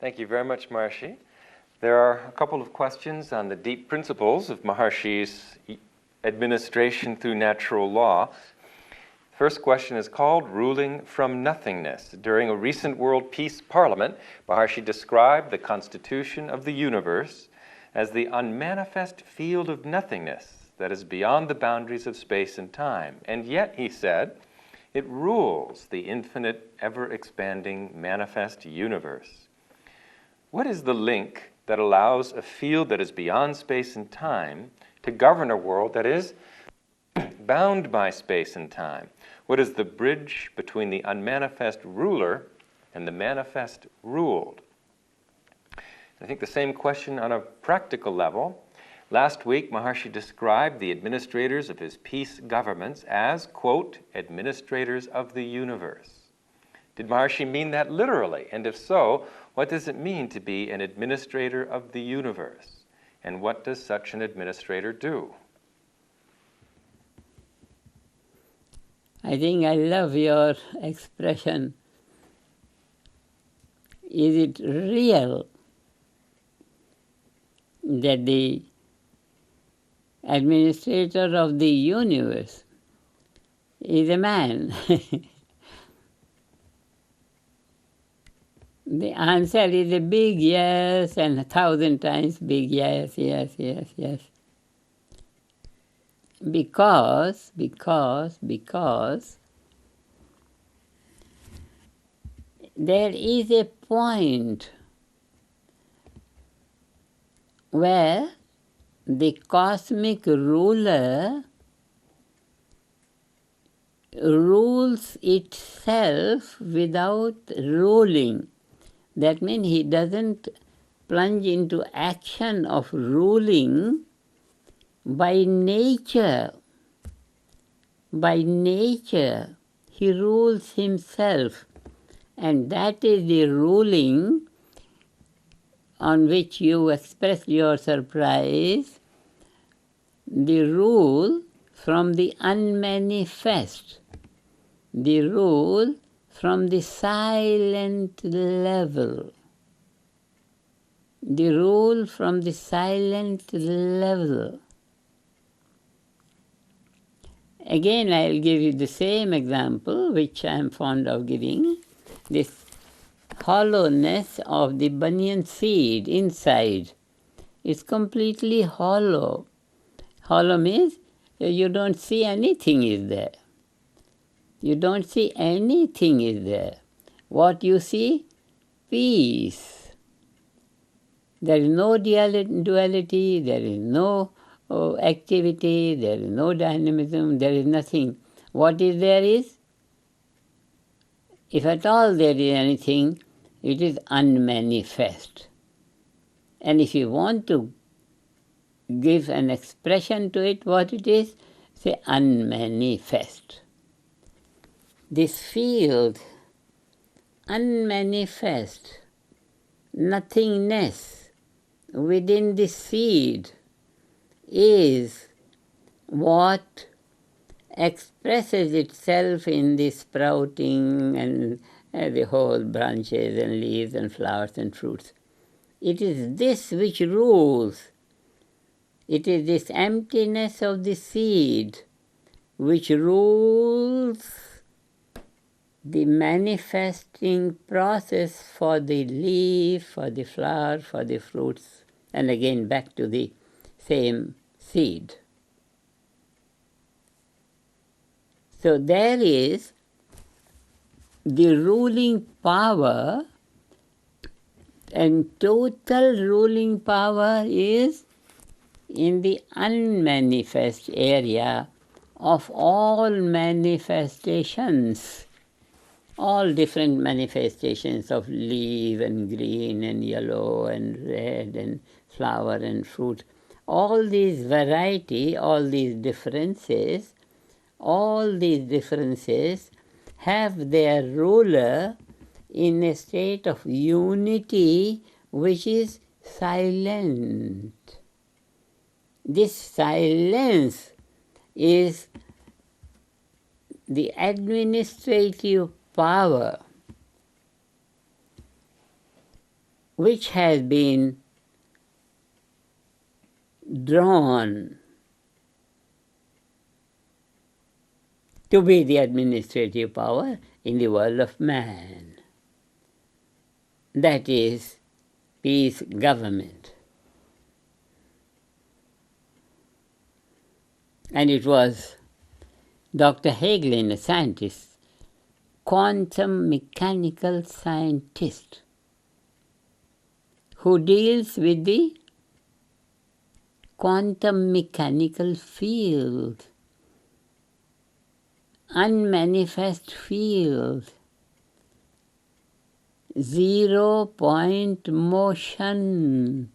Thank you very much, Maharishi. There are a couple of questions on the deep principles of Maharishi's administration through natural law. First question is called Ruling from Nothingness. During a recent World Peace Parliament, Maharishi described the constitution of the universe as the unmanifest field of nothingness that is beyond the boundaries of space and time. And yet, he said, it rules the infinite, ever-expanding, manifest universe. What is the link that allows a field that is beyond space and time to govern a world that is bound by space and time? What is the bridge between the unmanifest ruler and the manifest ruled? I think the same question on a practical level. Last week, Maharishi described the administrators of his peace governments as, quote, administrators of the universe. Did Maharishi mean that literally? And if so, what does it mean to be an administrator of the universe? And what does such an administrator do? I think I love your expression. Is it real that the administrator of the universe is a man? The answer is a big yes and 1,000 times big yes, yes, yes, yes. Because there is a point where the cosmic ruler rules itself without ruling. That means he doesn't plunge into action of ruling by nature. By nature, he rules himself. And that is the ruling on which you express your surprise, the rule from the unmanifest, the rule from the silent level, the rule from the silent level. Again, I'll give you the same example, which I am fond of giving, this hollowness of the banyan seed inside. It's completely hollow. Hollow means you don't see anything is there. You don't see anything is there. What you see? Peace. There is no duality, there is no activity, there is no dynamism, there is nothing. What is there is, if at all there is anything, it is unmanifest. And if you want to give an expression to it, what it is, say unmanifest. This field, unmanifest, nothingness within the seed is what expresses itself in the sprouting and the whole branches and leaves and flowers and fruits. It is this which rules. It is this emptiness of the seed which rules the manifesting process for the leaf, for the flower, for the fruits, and again back to the same seed. So there is the ruling power, and total ruling power is in the unmanifest area of all manifestations. All different manifestations of leaf and green and yellow and red and flower and fruit. All these variety, all these differences have their ruler in a state of unity which is silent. This silence is the administrative power. which has been drawn to be the administrative power in the world of man. That is peace government. And it was Dr. Hagelin, a scientist, quantum mechanical scientist, who deals with the quantum mechanical field, unmanifest field, 0-point motion.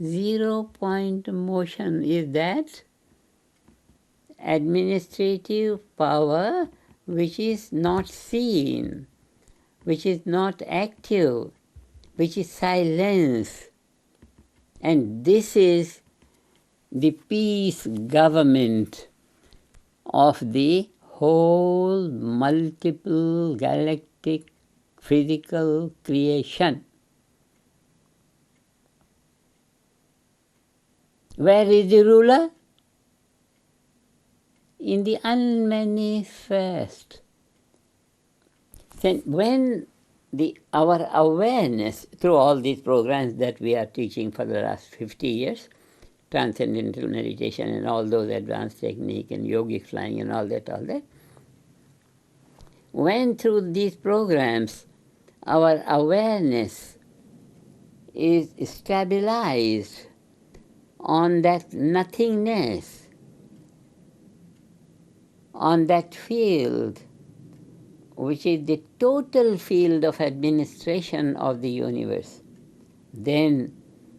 0-point motion is that administrative power which is not seen, which is not active, which is silence. And this is the peace government of the whole multiple galactic physical creation. Where is the ruler? In the unmanifest. Then when our awareness, through all these programs that we are teaching for the last 50 years, transcendental meditation and all those advanced technique and yogic flying and all that, when through these programs our awareness is stabilized on that nothingness, on that field, which is the total field of administration of the universe, then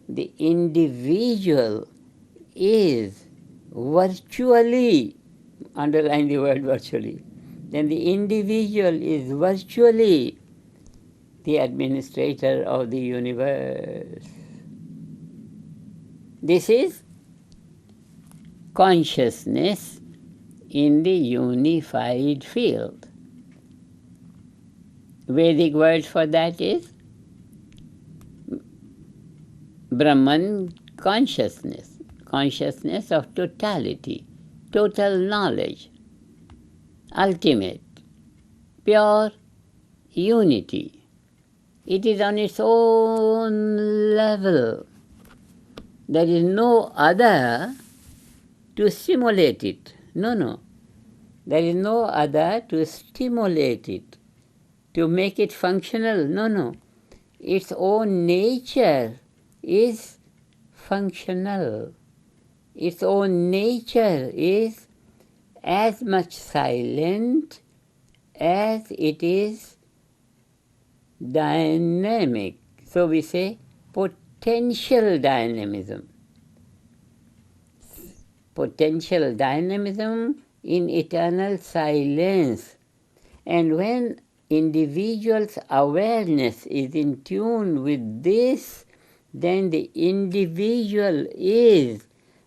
the individual is virtually, underline the word virtually, then the individual is virtually the administrator of the universe. This is consciousness in the unified field. Vedic word for that is Brahman consciousness, consciousness of totality, total knowledge, ultimate, pure unity. It is on its own level. There is no other to stimulate it. No. There is no other to stimulate it, to make it functional. No. Its own nature is functional. Its own nature is as much silent as it is dynamic. So we say potential dynamism. Potential dynamism in eternal silence. And when individual's awareness is in tune with this, then the individual is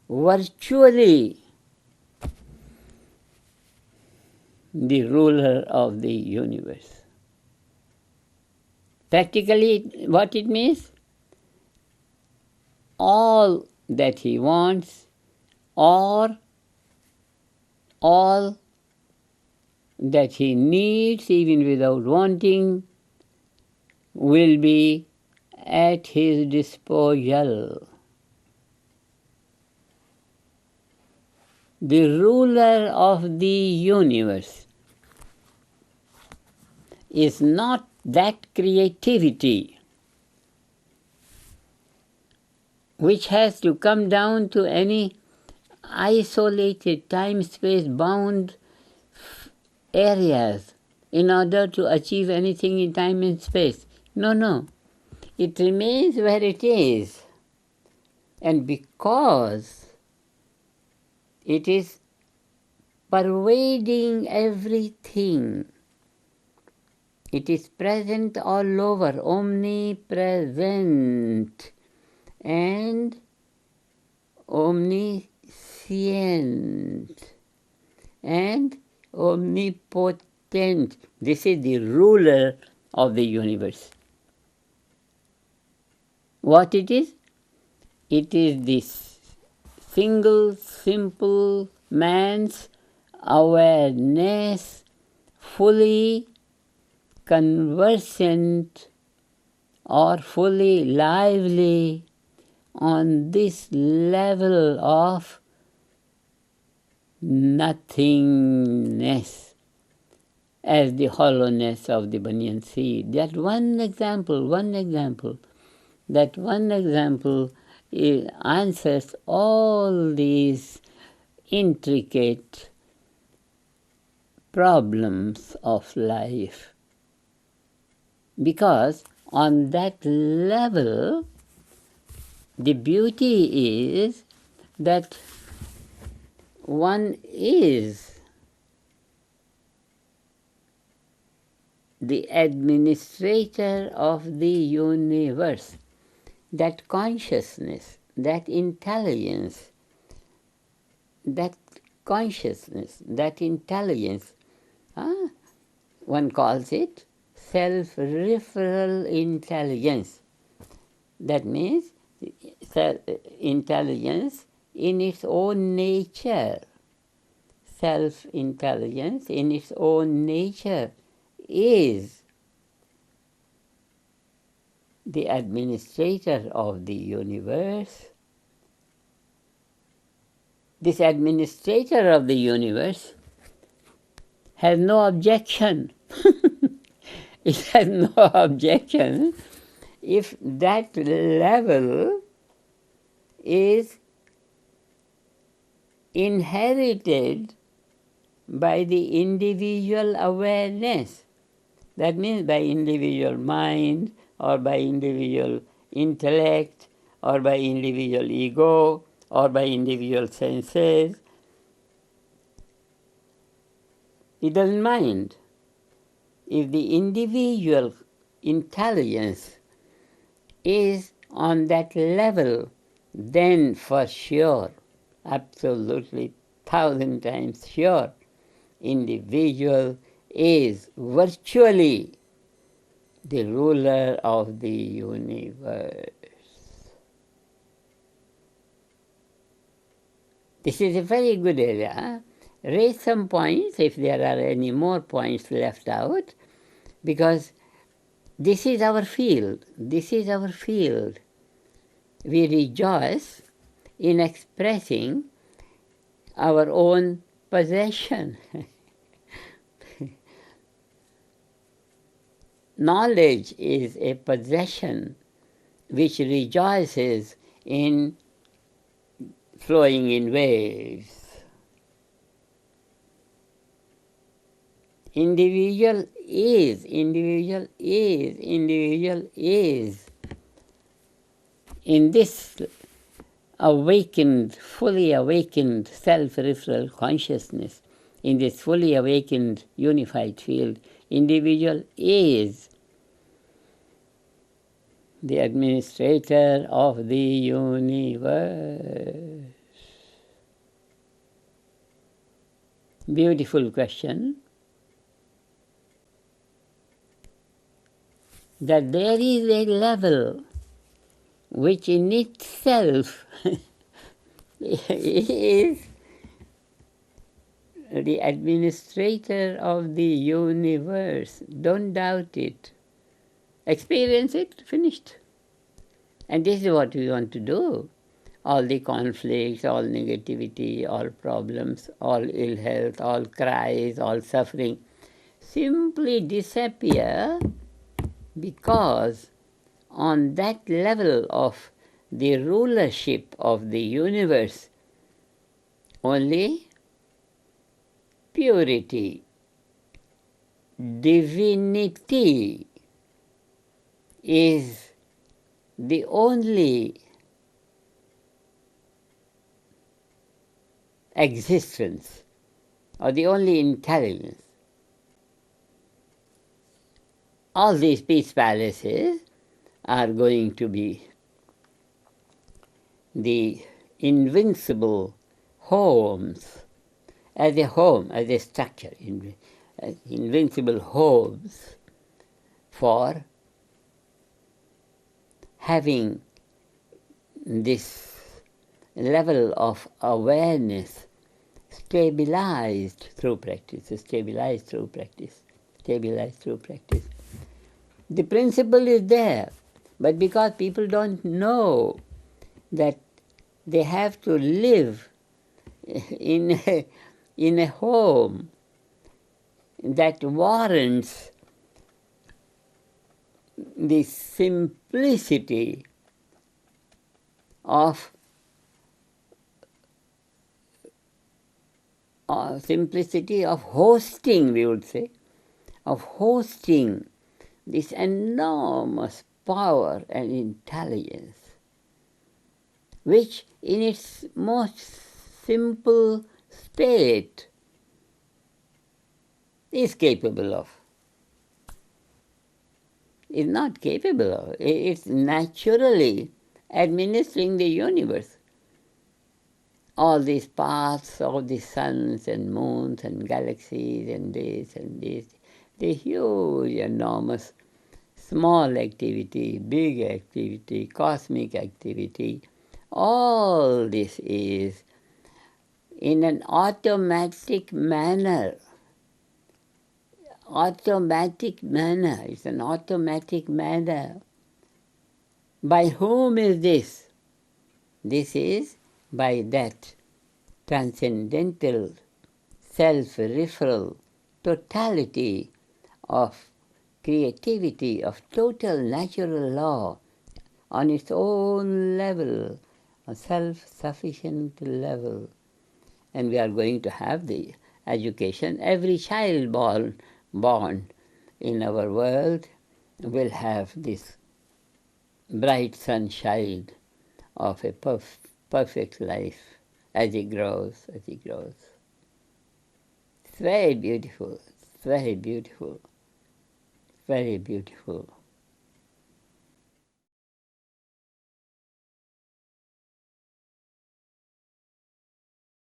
virtually the ruler of the universe. Practically, what it means? All that he wants, or all that he needs, even without wanting, will be at his disposal. The ruler of the universe is not that creativity which has to come down to any isolated time-space bound areas in order to achieve anything in time and space. No. It remains where it is. And because it is pervading everything, it is present all over, omnipresent and omniscient and omnipotent. This is the ruler of the universe. What it is? It is this single, simple man's awareness, fully conversant or fully lively on this level of nothingness, as the hollowness of the banyan seed. That one example, that one example answers all these intricate problems of life. Because on that level, the beauty is that one is the administrator of the universe. That consciousness, that intelligence, that intelligence, one calls it self-referral intelligence. That means intelligence in its own nature. Self-intelligence in its own nature is the administrator of the universe. This administrator of the universe has no objection. It has no objection if that level is inherited by the individual awareness. That means by individual mind, or by individual intellect, or by individual ego, or by individual senses. He doesn't mind. If the individual intelligence is on that level, then for sure, absolutely 1,000 times sure, individual is virtually the ruler of the universe. This is a very good area. Raise some points if there are any more points left out, because this is our field. This is our field. We rejoice in expressing our own possession. Knowledge is a possession which rejoices in flowing in waves. Individual is. In this awakened, fully awakened self-referral consciousness, in this fully awakened unified field, individual is the administrator of the universe. Beautiful question. That there is a level which in itself is the administrator of the universe. Don't doubt it. Experience it, finished. And this is what we want to do. All the conflicts, all negativity, all problems, all ill health, all cries, all suffering simply disappear, because on that level of the rulership of the universe, only purity, divinity is the only existence, or the only intelligence. All these peace palaces are going to be the invincible homes, as a home, as a structure, invincible homes for having this level of awareness stabilized through practice, stabilized through practice, stabilized through practice. The principle is there, but because people don't know that they have to live in a home that warrants the simplicity of hosting, we would say, of hosting this enormous power and intelligence, which in its most simple state is capable of. Is not capable of. It's naturally administering the universe. All these paths of the suns and moons and galaxies and this, the huge, enormous, small activity, big activity, cosmic activity, all this is in an automatic manner. It's an automatic manner. By whom is this? This is by that transcendental, self-referral totality of creativity, of total natural law on its own level, a self-sufficient level. And we are going to have the education. Every child born in our world will have this bright sunshine of a perfect life as he grows. It's very beautiful, very beautiful, very beautiful.